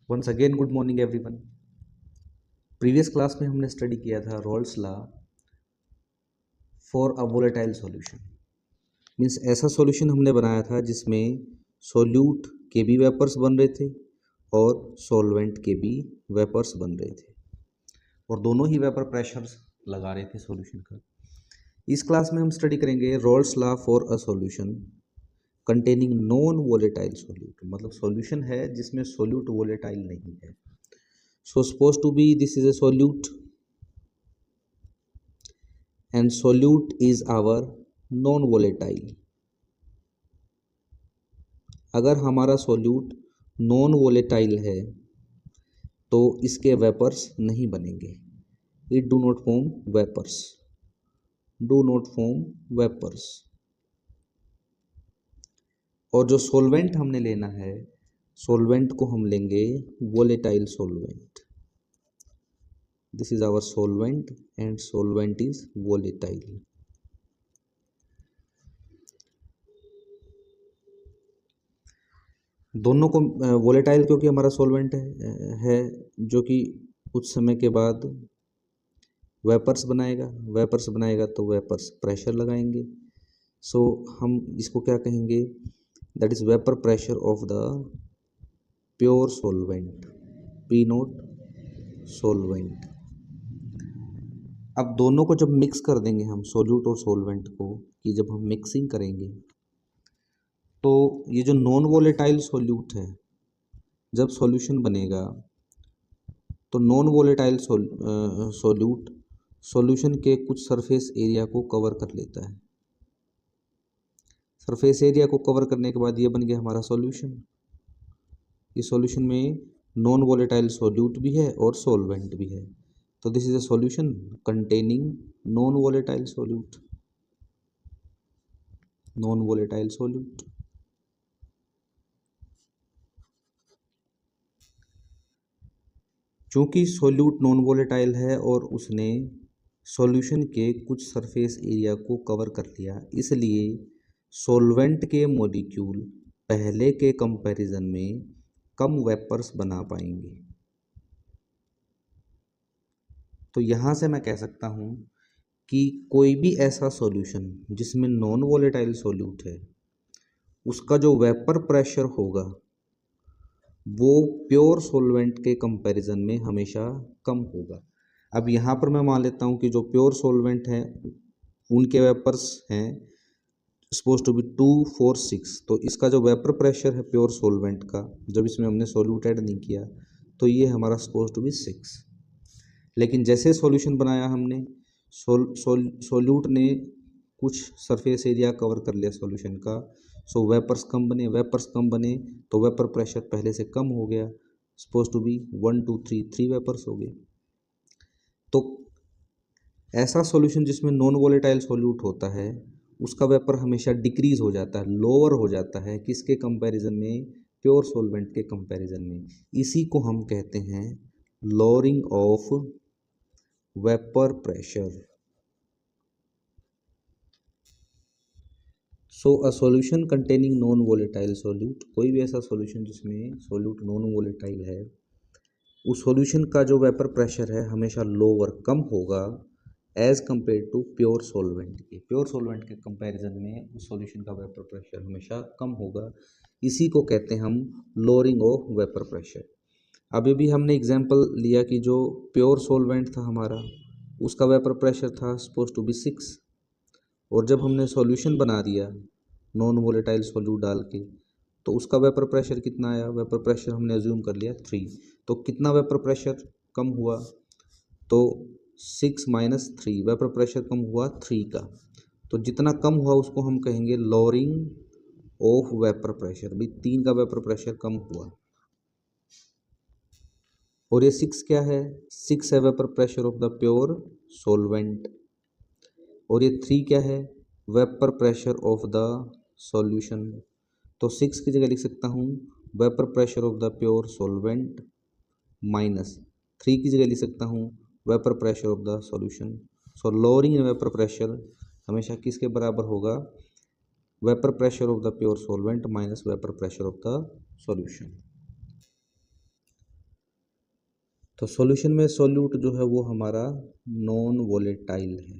Once again good morning everyone. Previous class में हमने study किया था Raoult's law for a volatile solution. Means ऐसा सॉल्यूशन हमने बनाया था जिसमें सॉल्यूट के भी वेपर्स बन रहे थे और सॉल्वेंट के भी वेपर्स बन रहे थे और दोनों ही वेपर प्रेशर्स लगा रहे थे सॉल्यूशन का। इस क्लास में हम स्टडी करेंगे Rawls law for a solution containing non volatile solute. मतलब सॉल्यूशन है जिसमें सॉल्यूट वोलेटाइल नहीं है। So supposed to be this is a solute and solute is our non volatile। अगर हमारा solute नॉन वोलेटाइल है तो इसके वेपर्स नहीं बनेंगे। It do not form vapours, do not form vapours. और जो सोलवेंट हमने लेना है, सोलवेंट को हम लेंगे volatile solvent. This is our solvent and solvent is volatile. दोनों को वोलेटाइल क्योंकि हमारा सोलवेंट है जो कि कुछ समय के बाद वेपर्स बनाएगा। वेपर्स बनाएगा तो वेपर्स प्रेशर लगाएंगे। सो हम इसको क्या कहेंगे, that is vapour pressure of the pure solvent, P note solvent. अब दोनों को जब मिक्स कर देंगे हम सोल्यूट और सोलवेंट को, कि जब हम मिक्सिंग करेंगे तो ये जो नॉन वोलेटाइल सोल्यूट है, जब सॉल्यूशन बनेगा तो नॉन वोलेटाइल सोल्यूट सॉल्यूशन के कुछ सरफेस एरिया को कवर कर लेता है। सरफेस एरिया को कवर करने के बाद ये बन गया हमारा सॉल्यूशन। इस सॉल्यूशन में नॉन वोलेटाइल सोल्यूट भी है और सॉल्वेंट भी है। तो this is a solution containing non volatile solute, non volatile solute. चूंकि सोल्यूट नॉन वोलेटाइल है और उसने सॉल्यूशन के कुछ सरफेस एरिया को कवर कर लिया, इसलिए सॉल्वेंट के मॉलिक्यूल पहले के कंपैरिजन में कम वेपर्स बना पाएंगे। तो यहाँ से मैं कह सकता हूँ कि कोई भी ऐसा सॉल्यूशन जिसमें नॉन वोलेटाइल सोल्यूट है, उसका जो वेपर प्रेशर होगा वो प्योर सॉल्वेंट के कंपैरिजन में हमेशा कम होगा। अब यहाँ पर मैं मान लेता हूँ कि जो प्योर सॉल्वेंट हैं उनके वेपर्स हैं सपोज टू बी 2, 4, 6। तो इसका जो वेपर प्रेशर है प्योर सॉल्वेंट का, जब इसमें हमने सॉल्यूट ऐड नहीं किया, तो ये हमारा सपोज टू बी 6। लेकिन जैसे सॉल्यूशन बनाया हमने, सॉल्यूट ने कुछ सरफेस एरिया कवर कर लिया सॉल्यूशन का, सो वेपर्स कम बने। वेपर्स कम बने तो वेपर प्रेशर पहले से कम हो गया, सपोज टू बी 1, 2, 3, 3 वेपर्स हो गए। तो ऐसा सॉल्यूशन जिसमें नॉन वोलेटाइल सॉल्यूट होता है उसका वेपर हमेशा डिक्रीज हो जाता है, लोअर हो जाता है। किसके कंपैरिजन में? प्योर सॉल्वेंट के कंपैरिजन में। इसी को हम कहते हैं lowering of vapour pressure. So a solution containing non volatile solute, कोई भी ऐसा सॉल्यूशन जिसमें सोल्यूट नॉन वोलेटाइल है, उस सॉल्यूशन का जो वेपर प्रेशर है हमेशा लोअर, कम होगा as compare to pure solvent के। प्योर सॉल्वेंट के कंपैरिजन में उस सॉल्यूशन का वेपर प्रेशर हमेशा कम होगा। इसी को कहते हैं हम लोअरिंग ऑफ वेपर प्रेशर। अभी भी हमने एग्जांपल लिया कि जो प्योर सॉल्वेंट था हमारा, उसका वेपर प्रेशर था सपोज टू बी 6, और जब हमने सॉल्यूशन बना दिया नॉन वोलेटाइल सोल्यूट डाल के, तो उसका वेपर प्रेशर कितना आया? वेपर प्रेशर हमने अज्यूम कर लिया 3। तो कितना वेपर प्रेशर कम हुआ? तो 6 माइनस 3, वेपर प्रेशर कम हुआ 3 का। तो जितना कम हुआ उसको हम कहेंगे लोअरिंग ऑफ वेपर प्रेशर। भी 3 का वेपर प्रेशर कम हुआ। और ये 6 क्या है? 6 है vapour pressure of the pure solvent. और ये 3 क्या है? Vapour pressure of the solution. तो 6 की जगह लिख सकता हूँ vapour pressure of the pure solvent minus 3 की जगह लिख सकता हूँ vapour pressure of the solution. So lowering in vapour pressure हमेशा किसके बराबर होगा? Vapour pressure of the pure solvent minus vapour pressure of the solution. तो सॉल्यूशन में सॉल्यूट जो है वो हमारा नॉन वोलेटाइल है।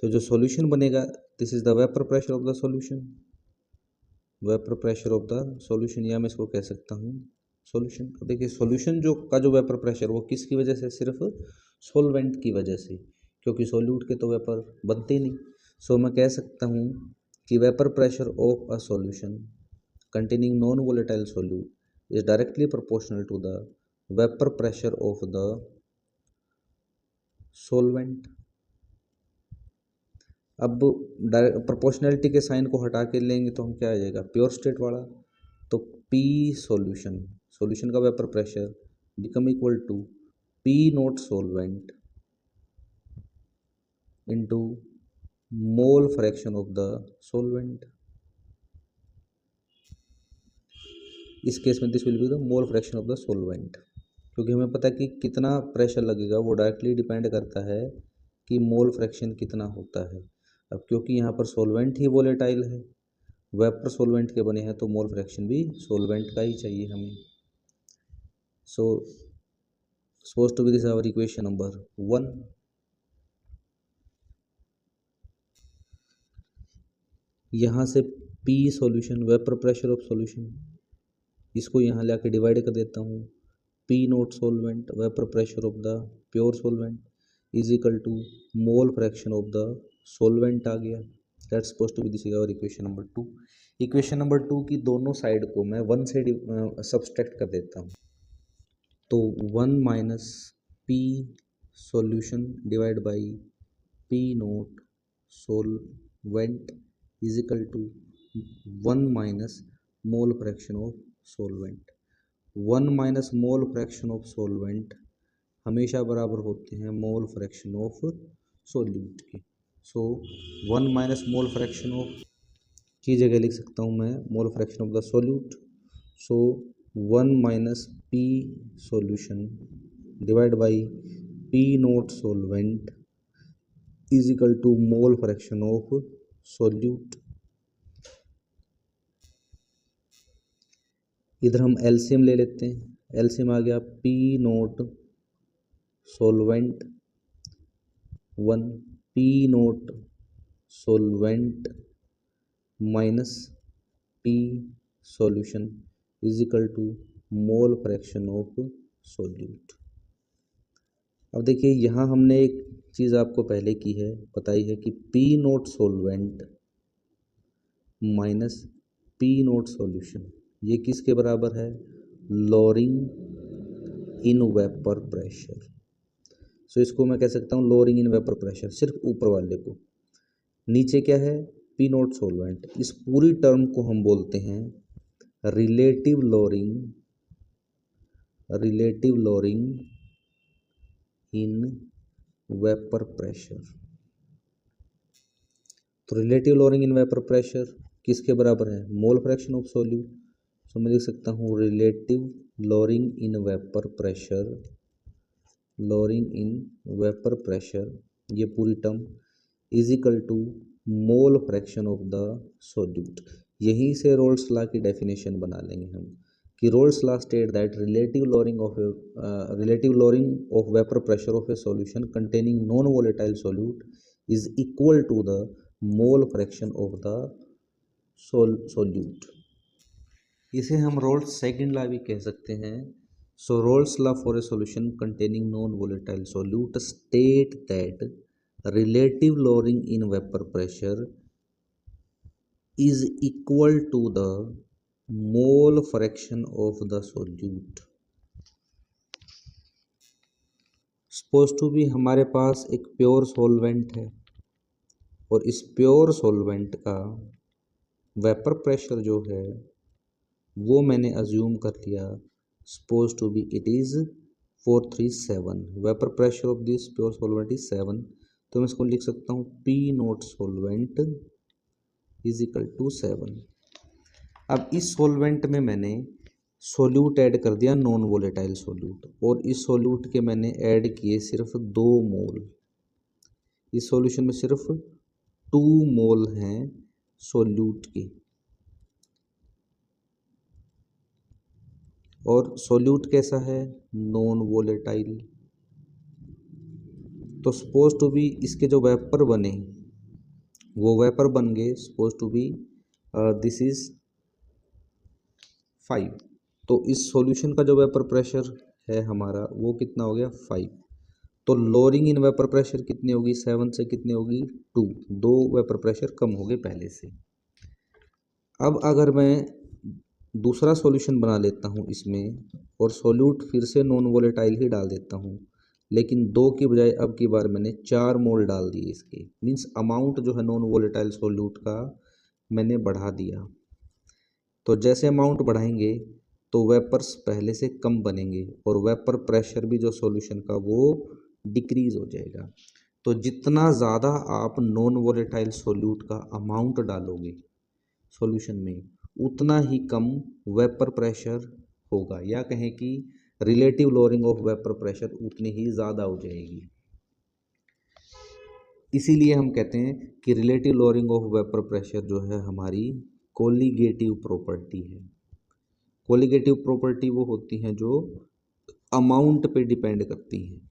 तो जो सॉल्यूशन बनेगा, this is the vapour pressure of the solution, vapour pressure of the solution, या मैं इसको कह सकता हूँ सॉल्यूशन। अब देखिए सॉल्यूशन जो का जो वेपर प्रेशर वो किसकी वजह से, सिर्फ सॉल्वेंट की वजह से, क्योंकि सॉल्यूट के तो वेपर बनते ही नहीं। सो मैं कह सकता हूँ कि vapour pressure of a solution containing non-volatile solute is directly proportional to the vapor pressure of the solvent। अब प्रोपोर्शनैलिटी के साइन को हटा के लेंगे तो हम क्या आ जाएगा, प्योर स्टेट वाला। तो पी सॉल्यूशन, सॉल्यूशन का vapour pressure become equal to P naught solvent into mole fraction of the solvent. इस केस में this will be the mole fraction of the solvent, क्योंकि हमें पता है कि कितना प्रेशर लगेगा वो डायरेक्टली डिपेंड करता है कि मोल फ्रैक्शन कितना होता है। अब क्योंकि यहाँ पर सॉल्वेंट ही वोलेटाइल है, वेपर सॉल्वेंट के बने हैं, तो मोल फ्रैक्शन भी सॉल्वेंट का ही चाहिए हमें। So suppose to be this our equation number 1। यहाँ से P solution, vapour pressure of solution, इसको यहाँ ला के डिवाइड कर देता हूँ। P naught solvent, vapour pressure of the pure solvent is equal to mole fraction of the solvent आ गया। That's suppose to be this our equation number 2। Equation number 2 की दोनों साइड को मैं 1 से सब्सट्रैक्ट कर देता हूँ। तो 1 minus P solution divide by P naught solvent is equal to 1 minus mole fraction of solvent. 1 minus mole fraction of solvent हमेशा बराबर होते हैं मोल फ्रैक्शन ऑफ सॉल्यूट के। So 1 minus mole fraction of की जगह लिख सकता हूँ मैं mole fraction of the solute. So 1 minus P solution divide by P naught solvent is equal to mole fraction of solute. इधर हम एलसीएम ले लेते हैं। एलसीएम आ गया P naught solvent 1 P naught solvent minus P solution is equal to mole fraction of solute. अब देखिए यहाँ हमने एक चीज़ आपको पहले की है, बताई है कि P naught solvent minus P note solution ये किसके बराबर है, लोअरिंग इन वेपर प्रेशर। सो इसको मैं कह सकता हूँ लोअरिंग इन वेपर प्रेशर, सिर्फ ऊपर वाले को। नीचे क्या है, पी नोट सॉल्वेंट। इस पूरी टर्म को हम बोलते हैं relative lowering, relative lowering in vapour pressure. तो relative lowering in vapour pressure किसके बराबर है, mole fraction of solute. So मैं लिख सकता हूँ relative lowering in vapour pressure, lowering in vapour pressure ये पूरी term is equal to mole fraction of the solute. यहीं से रोल्स लॉ की डेफिनेशन बना लेंगे हम कि Raoult's law state that relative lowering of vapour pressure of a solution containing non volatile solute is equal to the mole fraction of the solute. इसे हम Raoult's second law भी कह सकते हैं। So Raoult's law for a solution containing non volatile solute state that relative lowering in vapor pressure is equal to the mole fraction of the solute। Suppose to भी हमारे पास एक pure solvent है और इस प्योर सॉल्वेंट का vapour pressure जो है वो मैंने अज्यूम कर लिया, suppose to be it is 437। Vapour pressure of this pure solvent is 7। तो मैं इसको लिख सकता हूँ P naught solvent is equal to 7। अब इस सॉल्वेंट में मैंने सॉल्यूट ऐड कर दिया, नॉन वोलेटाइल सॉल्यूट, और इस सॉल्यूट के मैंने ऐड किए सिर्फ 2 मोल। इस सॉल्यूशन में सिर्फ 2 मोल हैं सॉल्यूट के। और सोल्यूट कैसा है, नॉन वोलेटाइल। तो सपोज टू बी इसके जो वेपर बने वो वेपर बन गए, suppose to be this is 5। तो इस सॉल्यूशन का जो वेपर प्रेशर है हमारा वो कितना हो गया 5। तो लोअरिंग इन वेपर प्रेशर कितनी होगी, 7 से कितनी होगी 2, 2 वेपर प्रेशर कम हो गए पहले से। अब अगर मैं दूसरा सॉल्यूशन बना लेता हूँ इसमें और सोल्यूट फिर से नॉन वोलेटाइल ही डाल देता हूँ, लेकिन 2 की बजाय अब की बार मैंने 4 मोल डाल दिए इसके, मीन्स अमाउंट जो है नॉन वोलेटाइल सोल्यूट का मैंने बढ़ा दिया। तो जैसे अमाउंट बढ़ाएंगे तो वेपर्स पहले से कम बनेंगे और वेपर प्रेशर भी जो सॉल्यूशन का वो डिक्रीज हो जाएगा। तो जितना ज़्यादा आप नॉन वोलेटाइल सोल्यूट का अमाउंट डालोगे सॉल्यूशन में उतना ही कम वेपर प्रेशर होगा, या कहें कि relative lowering of vapour pressure उतनी ही ज़्यादा हो जाएगी। इसीलिए हम कहते हैं कि relative lowering of vapour pressure जो है हमारी कोलिगेटिव प्रॉपर्टी है। कोलिगेटिव प्रॉपर्टी वो होती हैं जो अमाउंट पे डिपेंड करती हैं।